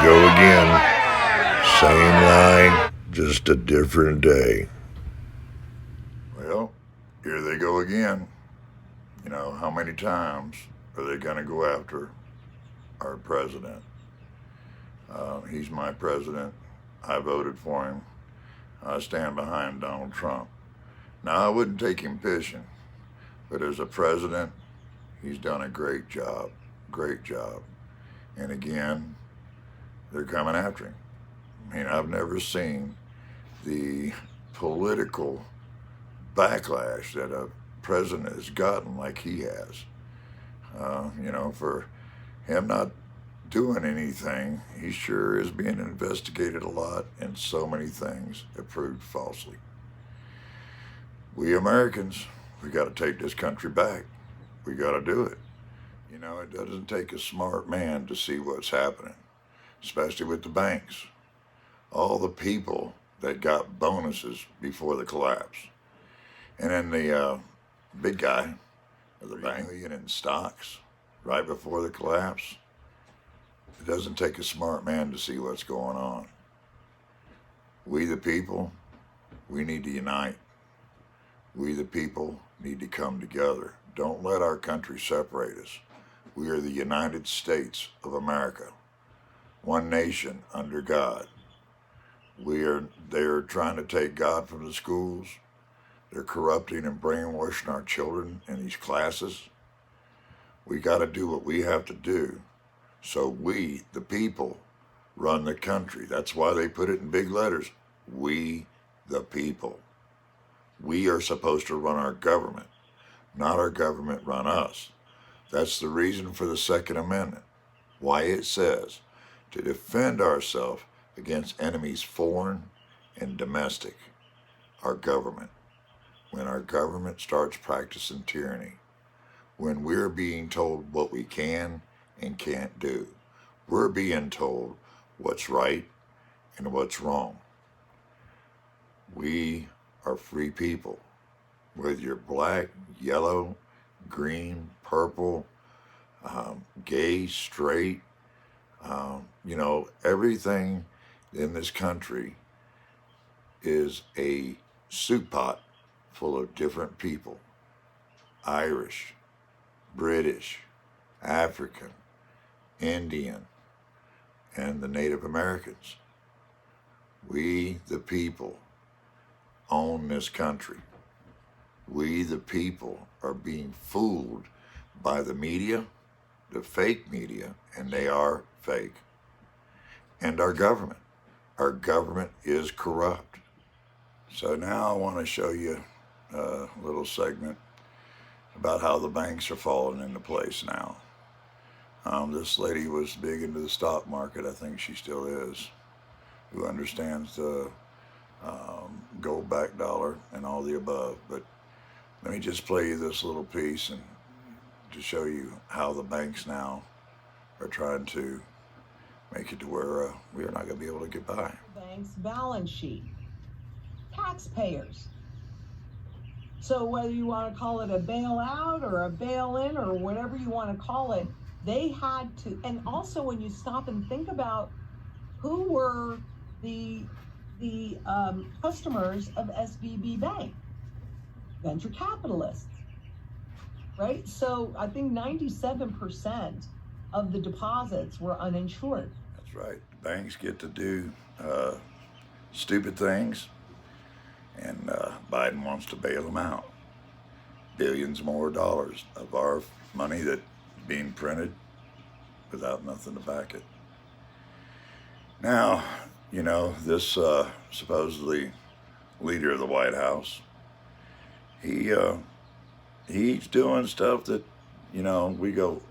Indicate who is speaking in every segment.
Speaker 1: go again. Same lie, just a different day. Well, here they go again. You know, how many times are they going to go after our president? He's my president. I voted for him. I stand behind Donald Trump. Now, I wouldn't take him fishing, but as a president, he's done a great job. Great job. And again, they're coming after him. I mean, I've never seen the political backlash that a president has gotten like he has. You know, for him not doing anything, he sure is being investigated a lot, and so many things have proved falsely. We Americans, we got to take this country back. We got to do it. You know, it doesn't take a smart man to see what's happening, especially with the banks. All the people that got bonuses before the collapse. And then the big guy of the bank in stocks right before the collapse. It doesn't take a smart man to see what's going on. We the people, we need to unite. We the people need to come together. Don't let our country separate us. We are the United States of America, one nation under God. They're trying to take God from the schools. They're corrupting and brainwashing our children in these classes. We got to do what we have to do so we, the people, run the country. That's why they put it in big letters. We, the people. We are supposed to run our government, not our government run us. That's the reason for the Second Amendment, why it says to defend ourselves against enemies foreign and domestic, our government. When our government starts practicing tyranny, when we're being told what we can and can't do, we're being told what's right and what's wrong. We are free people. Whether you're black, yellow, green, purple, gay, straight, you know, everything in this country is a soup pot full of different people. Irish, British, African, Indian, and the Native Americans. We, the people, own this country. We, the people, are being fooled by the media, the fake media, and they are fake. And our government. Our government is corrupt. So now I want to show you a little segment about how the banks are falling into place now. This lady was big into the stock market, I think she still is, who understands the gold back dollar and all the above. But let me just play you this little piece and to show you how the banks now are trying to make it to where we are not going to be able to get by.
Speaker 2: Bank's balance sheet, taxpayers. So whether you want to call it a bailout or a bail-in or whatever you want to call it, they had to. And also when you stop and think about who were the customers of SVB Bank, venture capitalists, right? So I think 97% of the deposits were uninsured.
Speaker 1: That's right. Banks get to do stupid things, and Biden wants to bail them out. Billions more dollars of our money that being printed without nothing to back it. Now, you know, this supposedly leader of the White House, he's doing stuff that, you know, we go,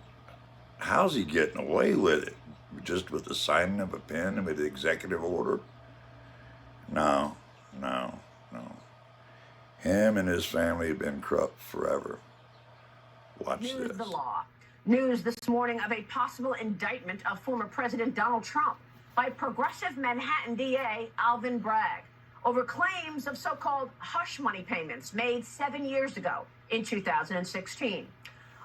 Speaker 1: how's he getting away with it? Just with the signing of a pen and with the executive order? No. Him and his family have been corrupt forever. Watch
Speaker 3: News
Speaker 1: this.
Speaker 3: the law. News this morning of a possible indictment of former President Donald Trump by progressive Manhattan DA Alvin Bragg over claims of so-called hush money payments made 7 years ago in 2016.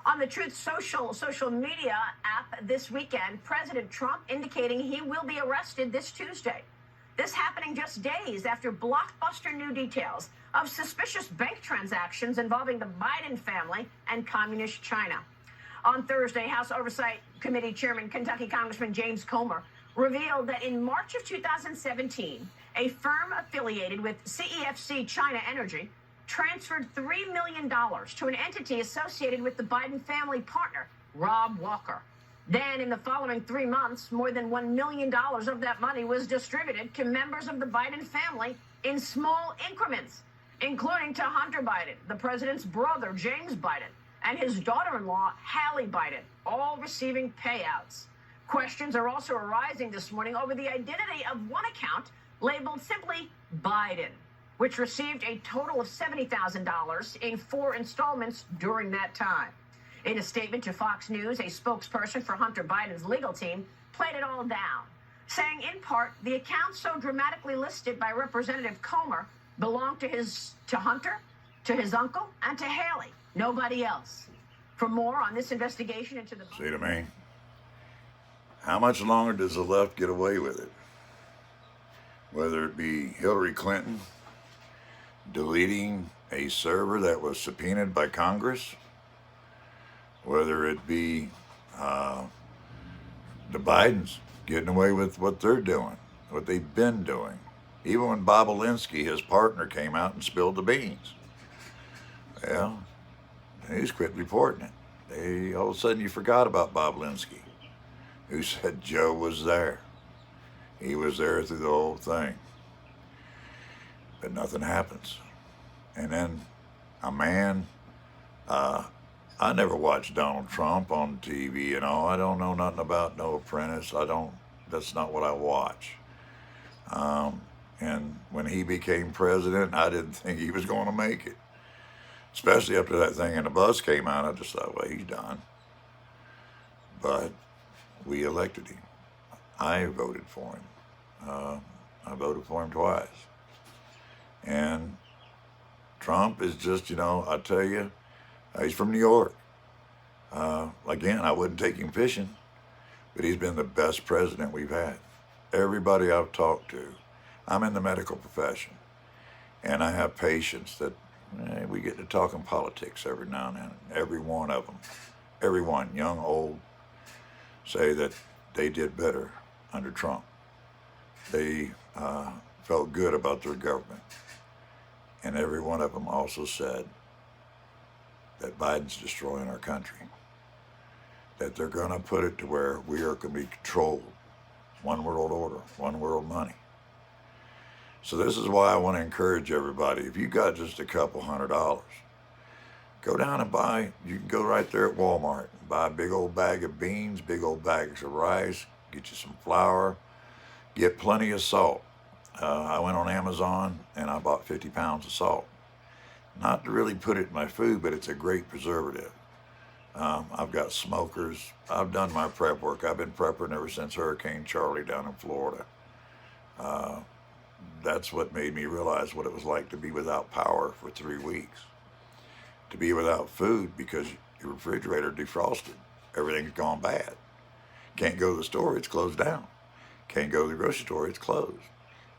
Speaker 3: On the Truth social media app this weekend, President Trump indicating he will be arrested this Tuesday. This happening just days after blockbuster new details of suspicious bank transactions involving the Biden family and Communist China. On Thursday, House Oversight Committee Chairman Kentucky Congressman James Comer revealed that in March of 2017, a firm affiliated with CEFC China Energy transferred $3 million to an entity associated with the Biden family partner, Rob Walker. Then, in the following 3 months, more than $1 million of that money was distributed to members of the Biden family in small increments, including to Hunter Biden, the president's brother, James Biden, and his daughter-in-law, Hallie Biden, all receiving payouts. Questions are also arising this morning over the identity of one account labeled simply Biden, which received a total of $70,000 in 4 installments during that time. In a statement to Fox News, a spokesperson for Hunter Biden's legal team played it all down, saying in part the account so dramatically listed by Representative Comer belonged to Hunter, to his uncle, and to Hallie, nobody else. For more on this investigation into the...
Speaker 1: See what I mean? How much longer does the left get away with it? Whether it be Hillary Clinton deleting a server that was subpoenaed by Congress, whether it be the Bidens getting away with what they're doing, what they've been doing. Even when Bob Alinsky, his partner, came out and spilled the beans. Well, they just quit reporting it. All of a sudden you forgot about Bob Alinsky, who said Joe was there. He was there through the whole thing. But nothing happens. And then a man, I never watched Donald Trump on TV and all. I don't know nothing about No Apprentice. That's not what I watch. And when he became president, I didn't think he was going to make it. Especially after that thing in the bus came out, I just thought, well, he's done. But we elected him. I voted for him. I voted for him twice. And Trump is just, I tell you, he's from New York. Again, I wouldn't take him fishing, but he's been the best president we've had. Everybody I've talked to, I'm in the medical profession, and I have patients that we get to talking politics every now and then. Every one of them, everyone, young, old, say that they did better under Trump. They felt good about their government. And every one of them also said that Biden's destroying our country, that they're going to put it to where we are going to be controlled. One world order, one world money. So this is why I want to encourage everybody, if you got just a couple $100, go down and buy, you can go right there at Walmart and buy a big old bag of beans, big old bags of rice, get you some flour, get plenty of salt. I went on Amazon and I bought 50 pounds of salt. Not to really put it in my food, but it's a great preservative. I've got smokers. I've done my prep work. I've been prepping ever since Hurricane Charlie down in Florida. That's what made me realize what it was like to be without power for 3 weeks. To be without food because your refrigerator defrosted. Everything's gone bad. Can't go to the store, it's closed down. Can't go to the grocery store, it's closed.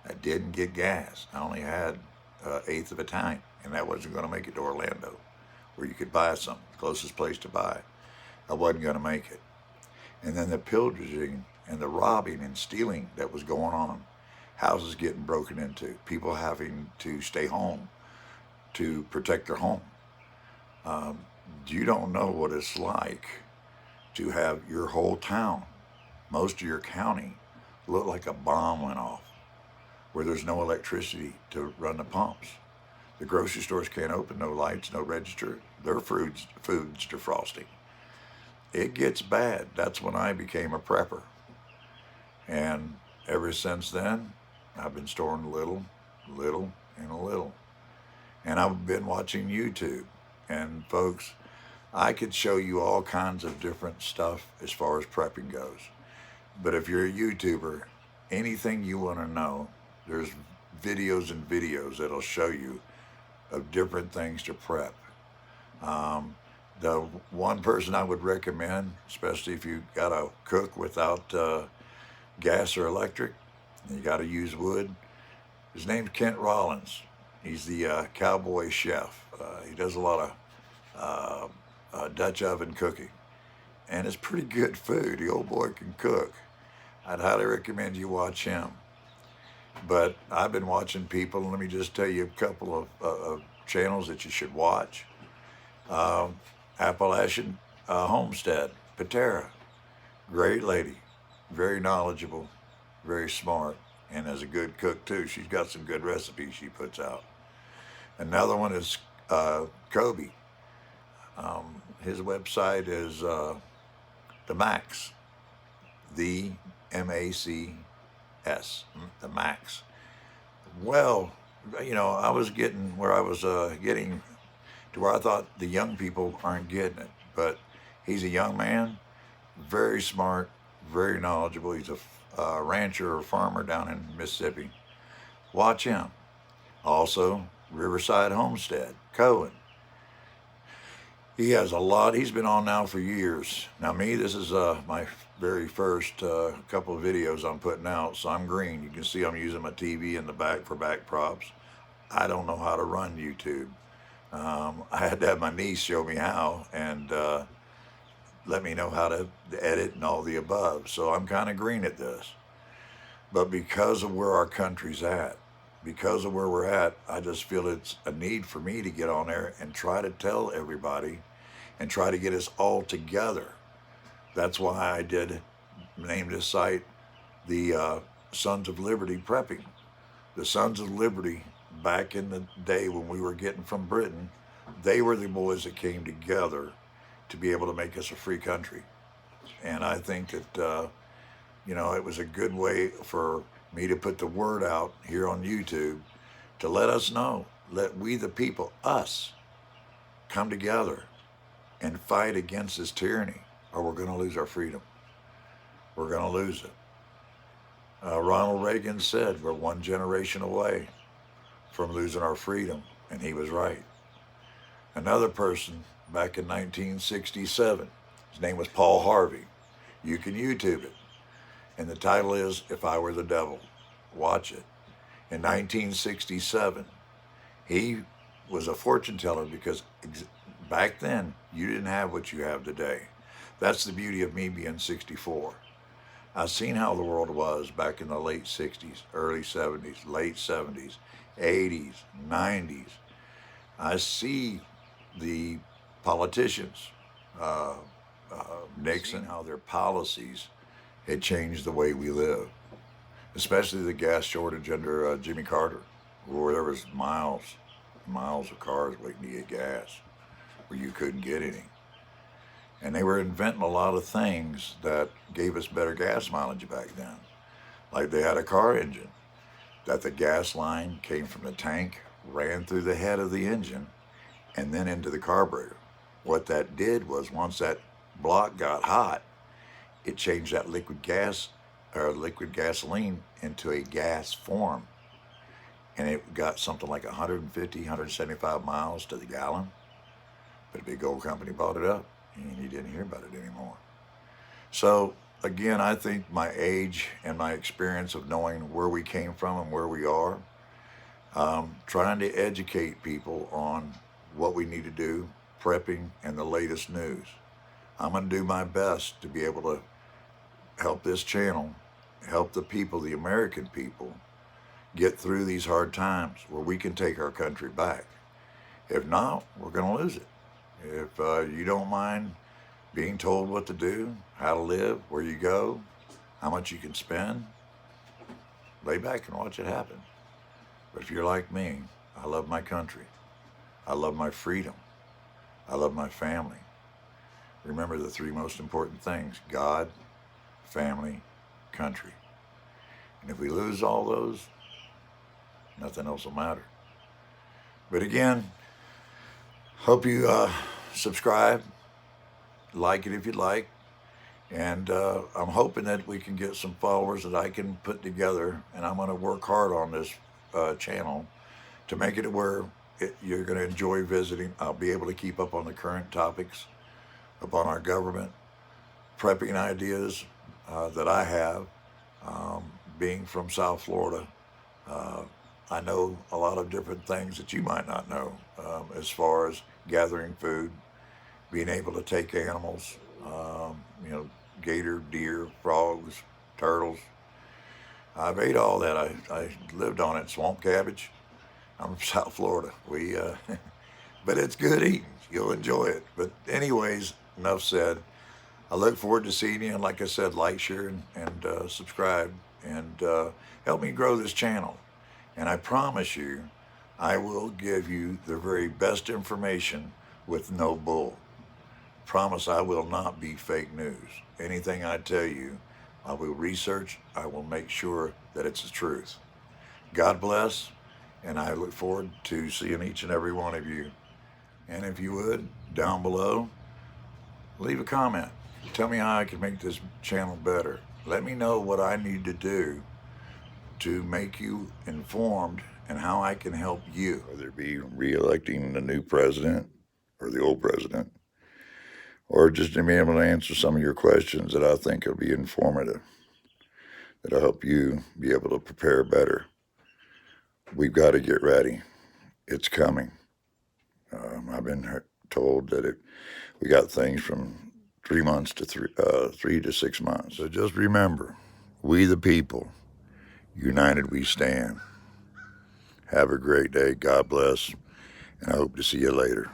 Speaker 1: I didn't get gas. I only had an eighth of a tank, and that wasn't going to make it to Orlando, where you could buy something, the closest place to buy. I wasn't going to make it. And then the pillaging and the robbing and stealing that was going on, houses getting broken into, people having to stay home to protect their home. You don't know what it's like to have your whole town, most of your county, look like a bomb went off, where there's no electricity to run the pumps. The grocery stores can't open, no lights, no register. Their food's defrosting. It gets bad. That's when I became a prepper. And ever since then, I've been storing a little, and a little. And I've been watching YouTube. And folks, I could show you all kinds of different stuff as far as prepping goes. But if you're a YouTuber, anything you want to know, there's videos and videos that'll show you of different things to prep. The one person I would recommend, especially if you got to cook without gas or electric, and you got to use wood, his name's Kent Rollins. He's the cowboy chef. He does a lot of Dutch oven cooking, and it's pretty good food. The old boy can cook. I'd highly recommend you watch him. But I've been watching people, and let me just tell you a couple of channels that you should watch. Um, Appalachian Homestead, Patera, great lady, very knowledgeable, very smart, and is a good cook too. She's got some good recipes she puts out. Another one is Kobe. His website is the Max, the MACS, the Max. Well, I was getting where I was getting to where I thought the young people aren't getting it, but he's a young man, very smart, very knowledgeable. He's a rancher or farmer down in Mississippi. Watch him. Also, Riverside Homestead, Cohen. He has a lot. He's been on now for years. Now me, this is my very first couple of videos I'm putting out, so I'm green. You can see I'm using my TV in the back for back props. I don't know how to run YouTube. I had to have my niece show me how and let me know how to edit and all the above. So I'm kind of green at this. But because of where our country's at, because of where we're at, I just feel it's a need for me to get on there and try to tell everybody and try to get us all together. That's why I did name this site the Sons of Liberty Prepping. The Sons of Liberty, back in the day when we were getting from Britain, they were the boys that came together to be able to make us a free country. And I think that, it was a good way for me to put the word out here on YouTube to let us know, let we the people, us, come together and fight against this tyranny, or we're going to lose our freedom. We're going to lose it. Ronald Reagan said we're one generation away from losing our freedom, and he was right. Another person back in 1967, his name was Paul Harvey. You can YouTube it. And the title is If I Were the Devil. Watch it. In 1967, he was a fortune teller because back then you didn't have what you have today. That's the beauty of me being 64. I've seen how the world was back in the late 60s, early 70s, late 70s, 80s, 90s. I see the politicians, Nixon, how their policies had changed the way we live, especially the gas shortage under Jimmy Carter, where there was miles of cars waiting to get gas, where you couldn't get any. And they were inventing a lot of things that gave us better gas mileage back then. Like they had a car engine, that the gas line came from the tank, ran through the head of the engine, and then into the carburetor. What that did was once that block got hot, it changed that liquid gas or liquid gasoline into a gas form. And it got something like 150, 175 miles to the gallon. But a big old company bought it up and you didn't hear about it anymore. So again, I think my age and my experience of knowing where we came from and where we are, trying to educate people on what we need to do, prepping, and the latest news. I'm going to do my best to be able to help this channel, help the people, the American people, get through these hard times where we can take our country back. If not, we're going to lose it. If you don't mind being told what to do, how to live, where you go, how much you can spend, lay back and watch it happen. But if you're like me, I love my country. I love my freedom. I love my family. Remember the three most important things: God, family, country. And if we lose all those, nothing else will matter. But again, hope you subscribe, like it if you'd like, and I'm hoping that we can get some followers that I can put together, and I'm going to work hard on this channel to make it where you're going to enjoy visiting. I'll be able to keep up on the current topics, upon our government, prepping ideas that I have. Being from South Florida, I know a lot of different things that you might not know as far as gathering food, being able to take animals, gator, deer, frogs, turtles. I've ate all that. I lived on it. Swamp cabbage. I'm from South Florida. But it's good eating. You'll enjoy it. But anyways, enough said. I look forward to seeing you. And like I said, like, share, and subscribe. And help me grow this channel. And I promise you, I will give you the very best information with no bull. Promise I will not be fake news. Anything I tell you, I will research. I will make sure that it's the truth. God bless, and I look forward to seeing each and every one of you. And if you would, down below, leave a comment. Tell me how I can make this channel better. Let me know what I need to do to make you informed and how I can help you. Whether it be re-electing the new president or the old president, or just to be able to answer some of your questions that I think will be informative, that'll help you be able to prepare better. We've got to get ready. It's coming. I've been told that we got things from 3 months to 3 to 6 months. So just remember, we the people, united we stand. Have a great day. God bless, and I hope to see you later.